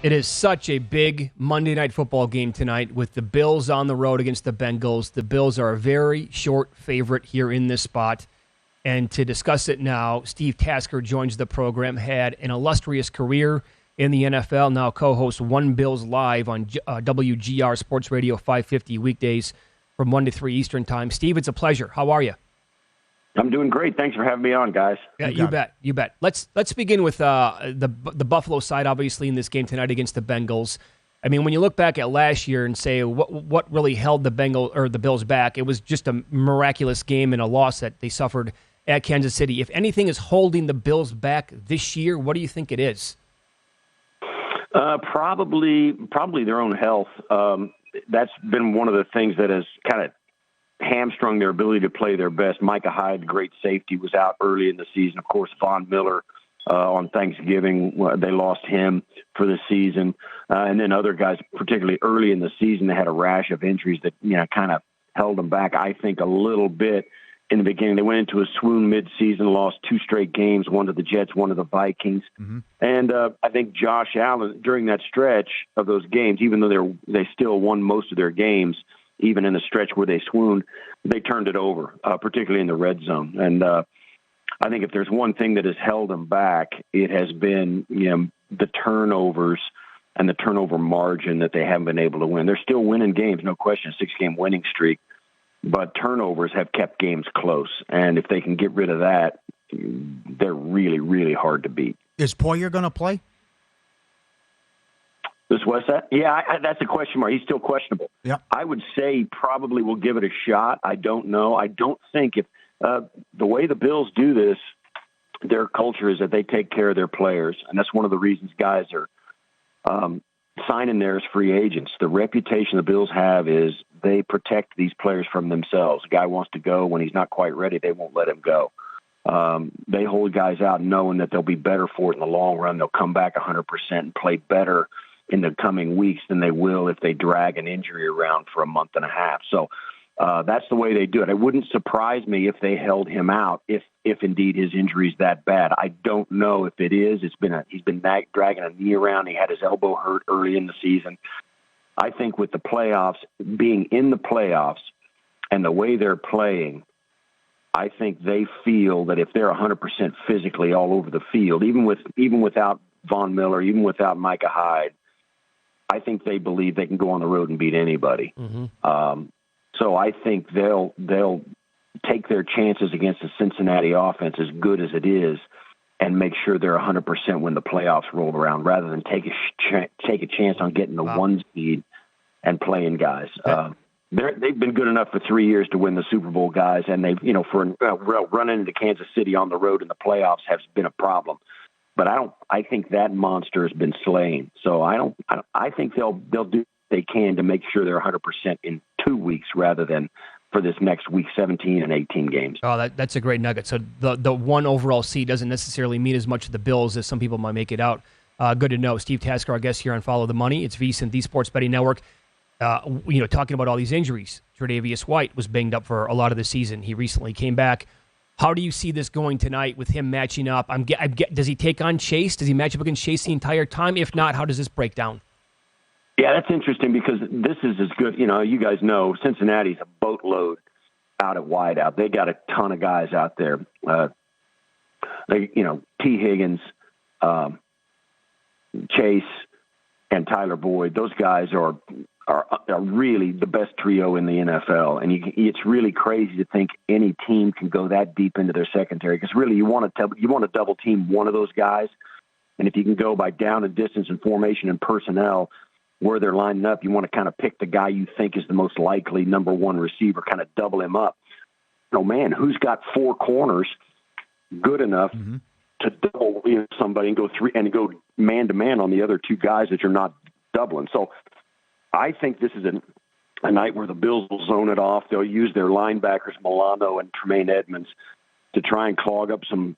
It is such a big Monday Night Football game tonight with the Bills on the road against the Bengals. The Bills are a very short favorite here in this spot. And to discuss it now, Steve Tasker joins the program, had an illustrious career in the NFL, now co-hosts One Bills Live on WGR Sports Radio 550 weekdays from 1 to 3 Eastern Time. Steve, it's a pleasure. How are you? I'm doing great. Thanks for having me on, guys. Yeah, you bet. Let's begin with the Buffalo side, obviously, in this game tonight against the Bengals. I mean, when you look back at last year and say what really held the Bills back, it was just a miraculous game and a loss that they suffered at Kansas City. If anything is holding the Bills back this year, what do you think it is? Probably their own health. That's been one of the things that has kind of hamstrung their ability to play their best. Micah Hyde, the great safety, was out early in the season. Of course, Von Miller on Thanksgiving, they lost him for the season. And then other guys, particularly early in the season, they had a rash of injuries that kind of held them back, I think, a little bit. In the beginning, they went into a swoon mid-season, lost 2 straight games, one to the Jets, one to the Vikings. Mm-hmm. And I think Josh Allen, during that stretch of those games, even though they still won most of their games, even in the stretch where they swooned, they turned it over, particularly in the red zone. And I think if there's one thing that has held them back, it has been the turnovers and the turnover margin that they haven't been able to win. They're still winning games, no question, a 6-game winning streak. But turnovers have kept games close. And if they can get rid of that, they're really, really hard to beat. Is Poyer going to play? What's that? Yeah, that's a question mark. He's still questionable. Yeah. I would say probably will give it a shot. I don't know. I don't think if the way the Bills do this, their culture is that they take care of their players. And that's one of the reasons guys are signing there as free agents. The reputation the Bills have is they protect these players from themselves. A guy wants to go when he's not quite ready, they won't let him go. They hold guys out knowing that they'll be better for it in the long run. They'll come back 100% and play better in the coming weeks than they will if they drag an injury around for a month and a half. So that's the way they do it. It wouldn't surprise me if they held him out, if indeed his injury is that bad. I don't know if it is. He's been dragging a knee around. He had his elbow hurt early in the season. I think with the playoffs, being in the playoffs and the way they're playing, I think they feel that if they're 100% physically all over the field, even without Von Miller, even without Micah Hyde, I think they believe they can go on the road and beat anybody. Mm-hmm. So I think they'll take their chances against the Cincinnati offense, as good as it is, and make sure they're 100% when the playoffs roll around, rather than take a chance on getting the 1 seed and playing guys. They've been good enough for 3 years to win the Super Bowl, guys, and they've running into Kansas City on the road in the playoffs has been a problem. But I think that monster has been slain. So I think they'll do what they can to make sure they're 100% in 2 weeks rather than for this next week 17 and 18 games. Oh, that's a great nugget. So the one overall seed doesn't necessarily mean as much to the Bills as some people might make it out. Good to know. Steve Tasker, our guest here on Follow the Money. It's VSiN, the Sports Betting Network. Talking about all these injuries. Tre'Davious White was banged up for a lot of the season. He recently came back. How do you see this going tonight with him matching up? Does he take on Chase? Does he match up against Chase the entire time? If not, how does this break down? Yeah, that's interesting because this is as good. You guys know Cincinnati's a boatload out at wideout. They got a ton of guys out there. T. Higgins, Chase, and Tyler Boyd. Those guys are really the best trio in the NFL, and it's really crazy to think any team can go that deep into their secondary. Because really, you want to double team one of those guys, and if you can go by down and distance and formation and personnel where they're lining up, you want to kind of pick the guy you think is the most likely number one receiver, kind of double him up. Oh man, who's got 4 corners good enough to double somebody and go man to man on the other 2 guys that you're not doubling? So I think this is a night where the Bills will zone it off. They'll use their linebackers, Milano and Tremaine Edmonds, to try and clog up some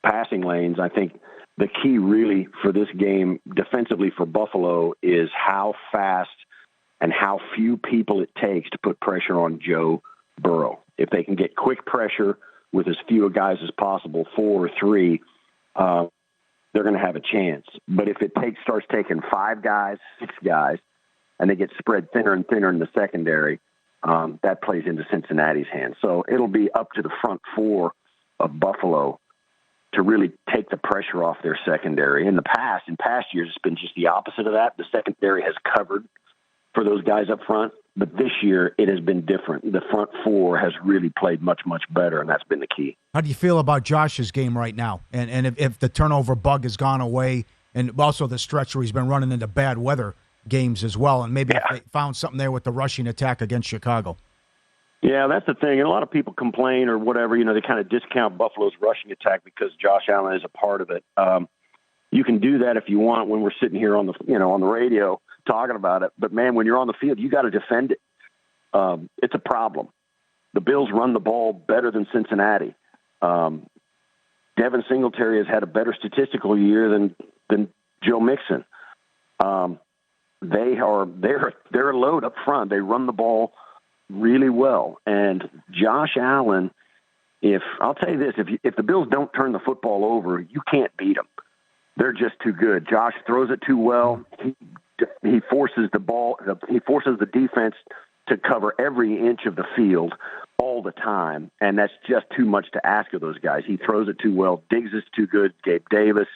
passing lanes. I think the key really for this game defensively for Buffalo is how fast and how few people it takes to put pressure on Joe Burrow. If they can get quick pressure with as few guys as possible, 4 or 3, they're going to have a chance. But if it starts taking 5 guys, 6 guys, and they get spread thinner and thinner in the secondary, that plays into Cincinnati's hands. So it'll be up to the front 4 of Buffalo to really take the pressure off their secondary. In past years, it's been just the opposite of that. The secondary has covered for those guys up front, but this year it has been different. The front 4 has really played much, much better, and that's been the key. How do you feel about Josh's game right now? And if the turnover bug has gone away, and also the stretch where he's been running into bad weather games as well, and maybe if they found something there with the rushing attack against Chicago. Yeah, that's the thing. And a lot of people complain or whatever, they kind of discount Buffalo's rushing attack because Josh Allen is a part of it. You can do that if you want when we're sitting here on the radio talking about it. But, man, when you're on the field, you got to defend it. It's a problem. The Bills run the ball better than Cincinnati. Devin Singletary has had a better statistical year than Joe Mixon. They're a load up front. They run the ball really well. And Josh Allen, I'll tell you this, if the Bills don't turn the football over, you can't beat them. They're just too good. Josh throws it too well. He forces the defense to cover every inch of the field all the time, and that's just too much to ask of those guys. He throws it too well. Diggs is too good. Gabe Davis,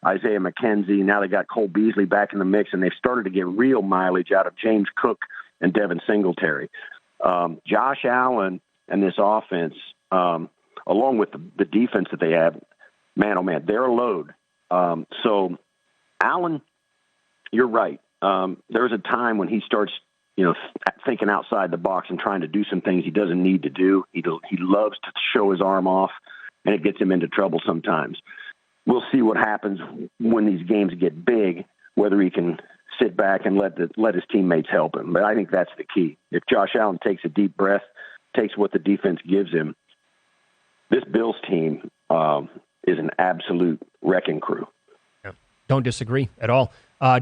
Isaiah McKenzie. Now they got Cole Beasley back in the mix, and they've started to get real mileage out of James Cook and Devin Singletary. Josh Allen and this offense, along with the defense that they have, man, oh man, they're a load. So Allen, you're right. There's a time when he starts, thinking outside the box and trying to do some things he doesn't need to do. He loves to show his arm off, and it gets him into trouble sometimes. We'll see what happens when these games get big, whether he can sit back and let his teammates help him. But I think that's the key. If Josh Allen takes a deep breath, takes what the defense gives him, this Bills team is an absolute wrecking crew. Yeah. Don't disagree at all.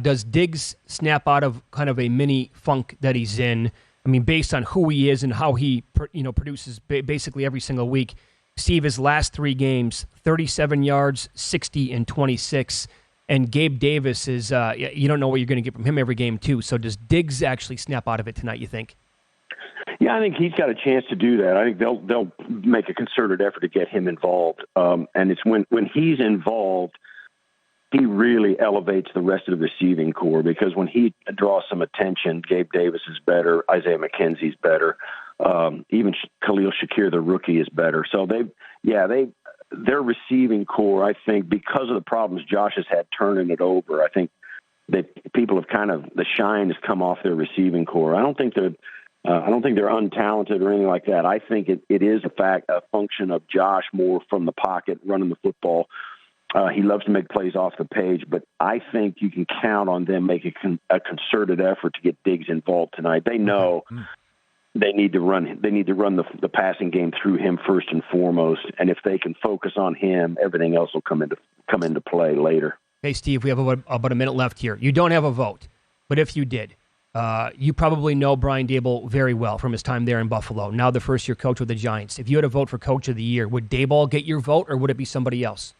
Does Diggs snap out of kind of a mini funk that he's in? I mean, based on who he is and how he produces basically every single week. Steve, his last 3 games, 37 yards, 60, and 26. And Gabe Davis is, you don't know what you're going to get from him every game, too. So does Diggs actually snap out of it tonight, you think? Yeah, I think he's got a chance to do that. I think they'll make a concerted effort to get him involved. And it's when he's involved, he really elevates the rest of the receiving core, because when he draws some attention, Gabe Davis is better, Isaiah McKenzie's better, even Khalil Shakir, the rookie, is better. So their receiving core, I think, because of the problems Josh has had turning it over, I think that people have the shine has come off their receiving core. I don't think they're untalented or anything like that. I think it is a function of Josh more from the pocket, running the football. He loves to make plays off the page, but I think you can count on them making a concerted effort to get Diggs involved tonight. They know they need to run. They need to run the passing game through him first and foremost, and if they can focus on him, everything else will come into play later. Hey, Steve, we have about a minute left here. You don't have a vote, but if you did, you probably know Brian Daboll very well from his time there in Buffalo. Now the first-year coach with the Giants. If you had a vote for Coach of the Year, would Daboll get your vote, or would it be somebody else?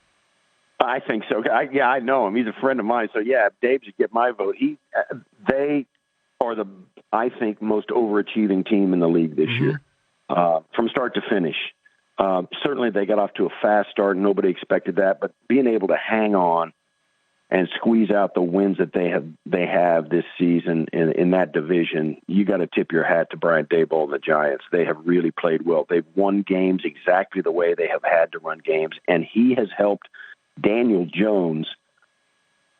I think so. I know him. He's a friend of mine. So, yeah, if Dave should get my vote. They are I think, most overachieving team in the league this year, from start to finish. Certainly they got off to a fast start. Nobody expected that. But being able to hang on and squeeze out the wins that they have this season in that division, you got to tip your hat to Brian Daboll and the Giants. They have really played well. They've won games exactly the way they have had to run games, and he has helped Daniel Jones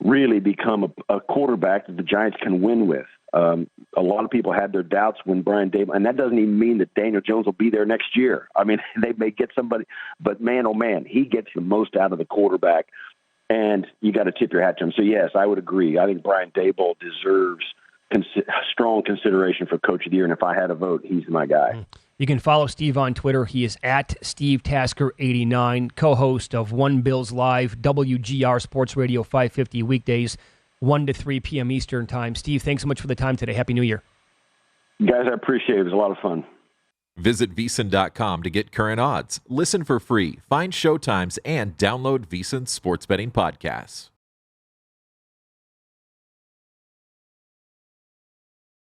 really become a quarterback that the Giants can win with. A lot of people had their doubts when Brian Daboll, and that doesn't even mean that Daniel Jones will be there next year. I mean, they may get somebody, but man, oh man, he gets the most out of the quarterback, and you got to tip your hat to him. So yes, I would agree. I think Brian Daboll deserves strong consideration for Coach of the Year, and if I had a vote, he's my guy. You can follow Steve on Twitter. He is at Steve Tasker89, co-host of One Bills Live, WGR Sports Radio 550 weekdays, 1 to 3 p.m. Eastern Time. Steve, thanks so much for the time today. Happy New Year. Guys, I appreciate it. It was a lot of fun. Visit VSiN.com to get current odds, listen for free, find showtimes, and download VSiN sports betting podcasts.